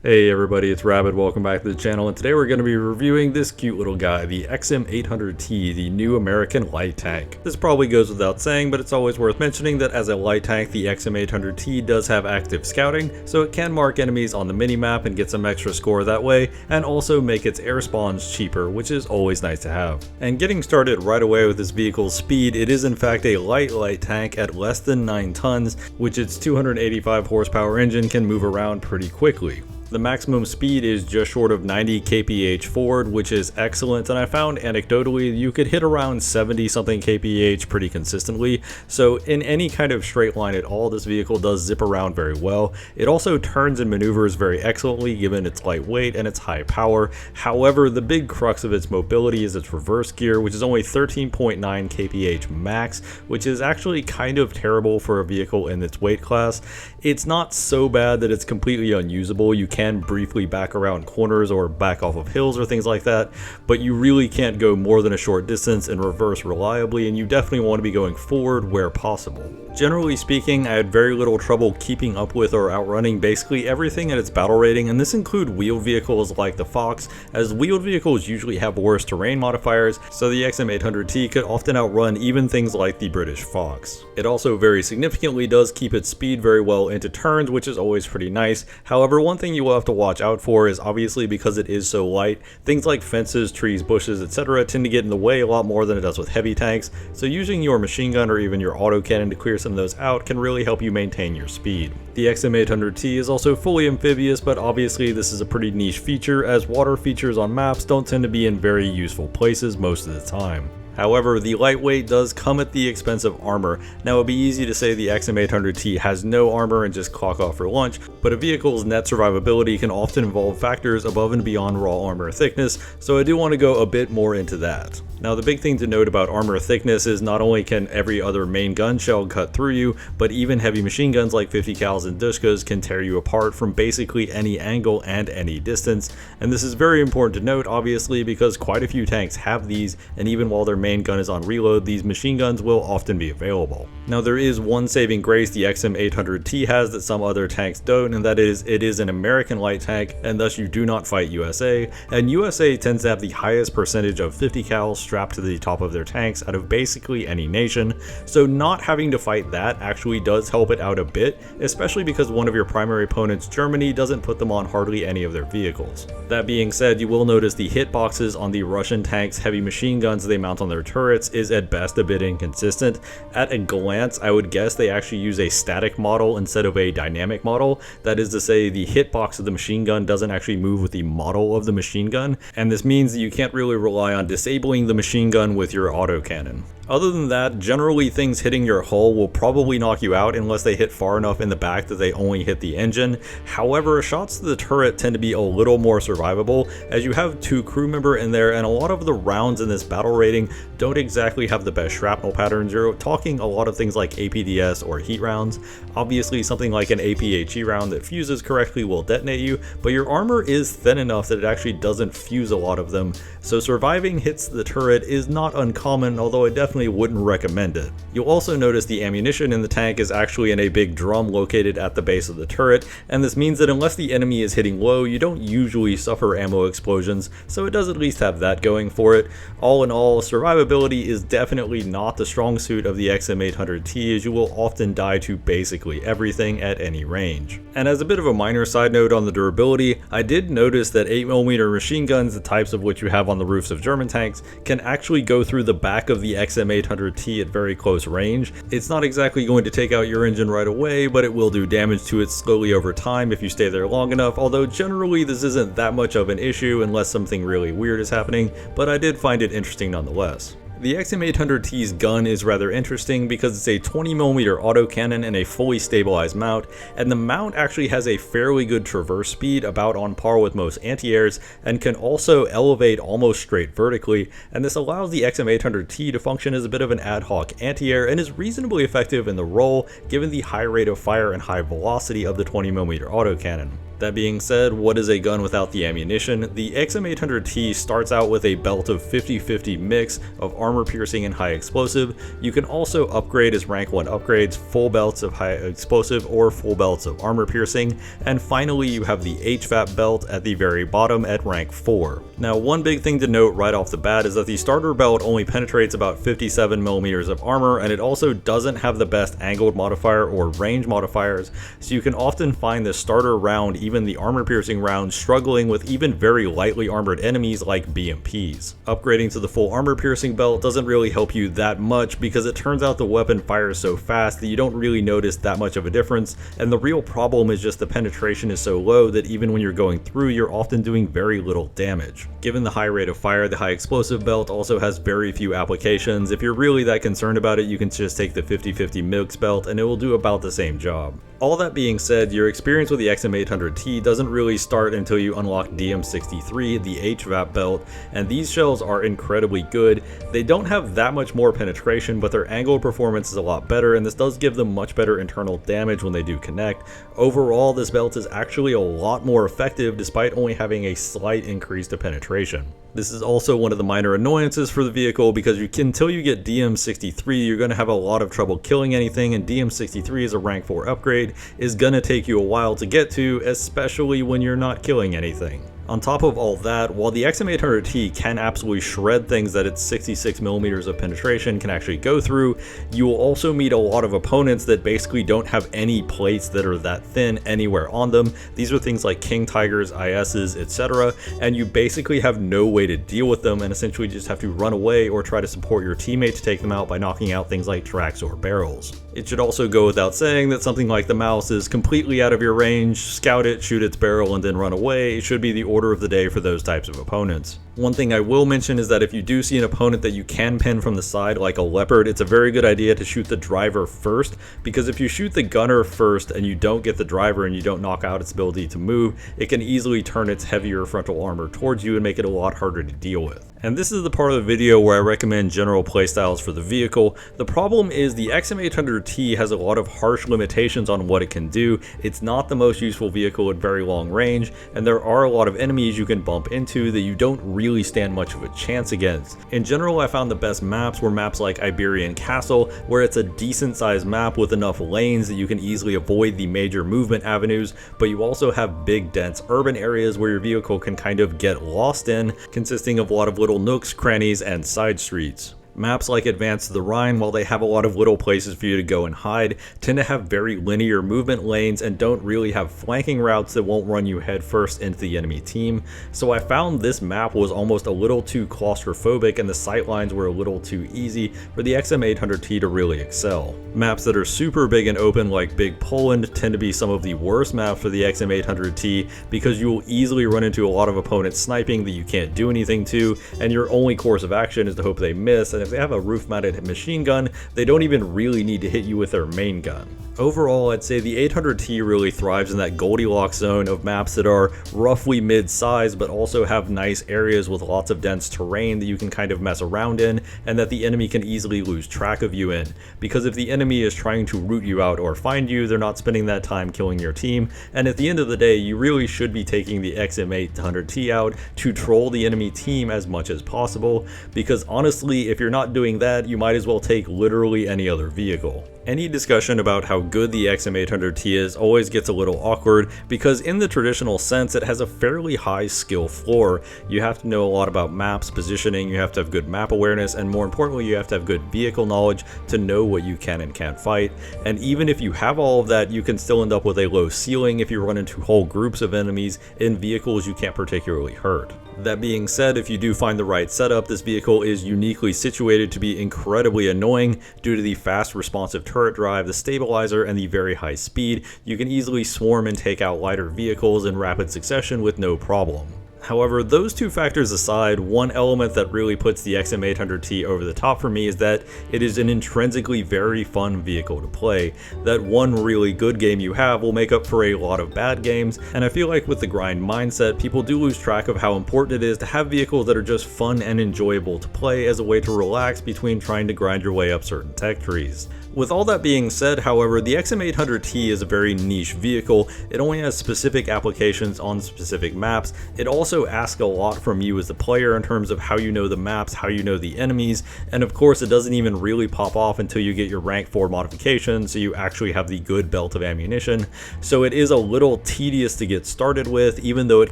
Hey everybody, it's Rabbit. Welcome back to the channel, and today we're going to be reviewing this cute little guy, the XM800T, the new American light tank. This probably goes without saying, but it's always worth mentioning that as a light tank, the XM800T does have active scouting, so it can mark enemies on the minimap and get some extra score that way, and also make its air spawns cheaper, which is always nice to have. And getting started right away with this vehicle's speed, it is in fact a light tank at less than 9 tons, which its 285 horsepower engine can move around pretty quickly. The maximum speed is just short of 90 kph forward, which is excellent, and I found anecdotally you could hit around 70 something kph pretty consistently, so in any kind of straight line at all, this vehicle does zip around very well. It also turns and maneuvers very excellently given its lightweight and its high power. However, the big crux of its mobility is its reverse gear, which is only 13.9 kph max, which is actually kind of terrible for a vehicle in its weight class. It's not so bad that it's completely unusable. You can briefly back around corners or back off of hills or things like that, but you really can't go more than a short distance and reverse reliably, and you definitely want to be going forward where possible. Generally speaking, I had very little trouble keeping up with or outrunning basically everything at its battle rating, and this include wheeled vehicles like the Fox, as wheeled vehicles usually have worse terrain modifiers, so the XM800T could often outrun even things like the British Fox. It also very significantly does keep its speed very well into turns, which is always pretty nice. However, one thing you will have to watch out for is, obviously because it is so light, things like fences, trees, bushes, etc. tend to get in the way a lot more than it does with heavy tanks, so using your machine gun or even your autocannon to clear some of those out can really help you maintain your speed. The XM800T is also fully amphibious, but obviously this is a pretty niche feature, as water features on maps don't tend to be in very useful places most of the time. However, the lightweight does come at the expense of armor. Now, it would be easy to say the XM800T has no armor and just clock off for lunch, but a vehicle's net survivability can often involve factors above and beyond raw armor thickness, so I do want to go a bit more into that. Now, the big thing to note about armor thickness is not only can every other main gun shell cut through you, but even heavy machine guns like 50 cals and Dushkas can tear you apart from basically any angle and any distance, and this is very important to note, obviously, because quite a few tanks have these, and even while their main gun is on reload, these machine guns will often be available. Now, there is one saving grace the XM800T has that some other tanks don't, and that is it is an American light tank, and thus you do not fight USA, and USA tends to have the highest percentage of 50 cals strapped to the top of their tanks out of basically any nation, so not having to fight that actually does help it out a bit, especially because one of your primary opponents, Germany, doesn't put them on hardly any of their vehicles. That being said, you will notice the hitboxes on the Russian tanks' heavy machine guns they mount on their turrets is at best a bit inconsistent. At a glance, I would guess they actually use a static model instead of a dynamic model. That is to say, the hitbox of the machine gun doesn't actually move with the model of the machine gun, and this means that you can't really rely on disabling the machine gun with your autocannon. Other than that, generally things hitting your hull will probably knock you out unless they hit far enough in the back that they only hit the engine. However, shots to the turret tend to be a little more survivable, as you have 2 crew member in there, and a lot of the rounds in this battle rating don't exactly have the best shrapnel patterns. You're talking a lot of things like APDS or heat rounds. Obviously, something like an APHE round that fuses correctly will detonate you, but your armor is thin enough that it actually doesn't fuse a lot of them, so surviving hits to the turret is not uncommon, although I definitely wouldn't recommend it. You'll also notice the ammunition in the tank is actually in a big drum located at the base of the turret, and this means that unless the enemy is hitting low, you don't usually suffer ammo explosions, so it does at least have that going for it. All in all, survivability is definitely not the strong suit of the XM800T, as you will often die to basically everything at any range. And as a bit of a minor side note on the durability, I did notice that 8mm machine guns, the types of which you have on the roofs of German tanks, can actually go through the back of the XM800T at very close range. It's not exactly going to take out your engine right away, but it will do damage to it slowly over time if you stay there long enough, although generally this isn't that much of an issue unless something really weird is happening, but I did find it interesting nonetheless. The XM800T's gun is rather interesting because it's a 20mm autocannon and a fully stabilized mount, and the mount actually has a fairly good traverse speed, about on par with most anti-airs, and can also elevate almost straight vertically, and this allows the XM800T to function as a bit of an ad hoc anti-air and is reasonably effective in the role given the high rate of fire and high velocity of the 20mm autocannon. That being said, what is a gun without the ammunition? The XM800T starts out with a belt of 50-50 mix of armor piercing and high explosive. You can also upgrade as rank 1 upgrades, full belts of high explosive or full belts of armor piercing, and finally you have the HVAP belt at the very bottom at rank 4. Now one big thing to note right off the bat is that the starter belt only penetrates about 57mm of armor, and it also doesn't have the best angled modifier or range modifiers, so you can often find the starter round, even the armor piercing round, struggling with even very lightly armored enemies like BMPs. Upgrading to the full armor piercing belt doesn't really help you that much because it turns out the weapon fires so fast that you don't really notice that much of a difference, and the real problem is just the penetration is so low that even when you're going through, you're often doing very little damage. Given the high rate of fire, the high explosive belt also has very few applications. If you're really that concerned about it, you can just take the 50-50 mix belt and it will do about the same job. All that being said, your experience with the XM800T doesn't really start until you unlock DM63, the HVAP belt, and these shells are incredibly good. They don't have that much more penetration, but their angled performance is a lot better, and this does give them much better internal damage when they do connect. Overall, this belt is actually a lot more effective despite only having a slight increase to penetration. This is also one of the minor annoyances for the vehicle because until you get DM63, you're going to have a lot of trouble killing anything, and DM63 is a rank 4 upgrade, is going to take you a while to get to, especially when you're not killing anything. On top of all that, while the XM800T can absolutely shred things that its 66mm of penetration can actually go through, you will also meet a lot of opponents that basically don't have any plates that are that thin anywhere on them. These are things like King Tigers, ISs, etc., and you basically have no way to deal with them and essentially just have to run away or try to support your teammate to take them out by knocking out things like tracks or barrels. It should also go without saying that something like the mouse is completely out of your range. Scout it, shoot its barrel, and then run away. It should be the order of the day for those types of opponents. One thing I will mention is that if you do see an opponent that you can pin from the side like a leopard, it's a very good idea to shoot the driver first, because if you shoot the gunner first and you don't get the driver and you don't knock out its ability to move, it can easily turn its heavier frontal armor towards you and make it a lot harder to deal with. And this is the part of the video where I recommend general playstyles for the vehicle. The problem is the XM800T has a lot of harsh limitations on what it can do. It's not the most useful vehicle at very long range, and there are a lot of enemies you can bump into that you don't really stand much of a chance against. In general, I found the best maps were maps like Iberian Castle, where it's a decent sized map with enough lanes that you can easily avoid the major movement avenues, but you also have big dense urban areas where your vehicle can kind of get lost in, consisting of a lot of little nooks, crannies, and side streets. Maps like Advance to the Rhine, while they have a lot of little places for you to go and hide, tend to have very linear movement lanes and don't really have flanking routes that won't run you headfirst into the enemy team. So I found this map was almost a little too claustrophobic and the sightlines were a little too easy for the XM800T to really excel. Maps that are super big and open like Big Poland tend to be some of the worst maps for the XM800T because you will easily run into a lot of opponents sniping that you can't do anything to, and your only course of action is to hope they miss, and if they have a roof-mounted machine gun, they don't even really need to hit you with their main gun. Overall, I'd say the 800T really thrives in that Goldilocks zone of maps that are roughly mid-size but also have nice areas with lots of dense terrain that you can kind of mess around in and that the enemy can easily lose track of you in. Because if the enemy is trying to root you out or find you, they're not spending that time killing your team, and at the end of the day, you really should be taking the XM800T out to troll the enemy team as much as possible, because honestly, if you're not doing that, you might as well take literally any other vehicle. Any discussion about how good the XM800T is always gets a little awkward because in the traditional sense it has a fairly high skill floor. You have to know a lot about maps, positioning, you have to have good map awareness, and more importantly you have to have good vehicle knowledge to know what you can and can't fight. And even if you have all of that, you can still end up with a low ceiling if you run into whole groups of enemies in vehicles you can't particularly hurt. That being said, if you do find the right setup, this vehicle is uniquely situated to be incredibly annoying due to the fast responsive turret drive, the stabilizer, and the very high speed. You can easily swarm and take out lighter vehicles in rapid succession with no problem. However, those two factors aside, one element that really puts the XM800T over the top for me is that it is an intrinsically very fun vehicle to play. That one really good game you have will make up for a lot of bad games, and I feel like with the grind mindset, people do lose track of how important it is to have vehicles that are just fun and enjoyable to play as a way to relax between trying to grind your way up certain tech trees. With all that being said, however, the XM800T is a very niche vehicle. It only has specific applications on specific maps. It also asks a lot from you as the player in terms of how you know the maps, how you know the enemies, and of course it doesn't even really pop off until you get your rank 4 modification, so you actually have the good belt of ammunition. So it is a little tedious to get started with, even though it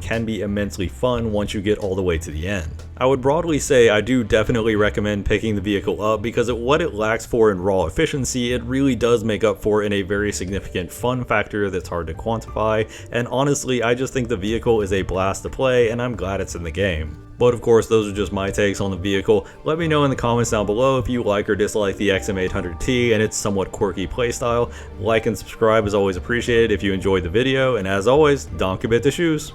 can be immensely fun once you get all the way to the end. I would broadly say I do definitely recommend picking the vehicle up because what it lacks for in raw efficiency, it really does make up for in a very significant fun factor that's hard to quantify, and honestly I just think the vehicle is a blast to play and I'm glad it's in the game. But of course, those are just my takes on the vehicle. Let me know in the comments down below if you like or dislike the XM800T and its somewhat quirky playstyle. Like and subscribe is always appreciated if you enjoyed the video, and as always, don't commit to shoes.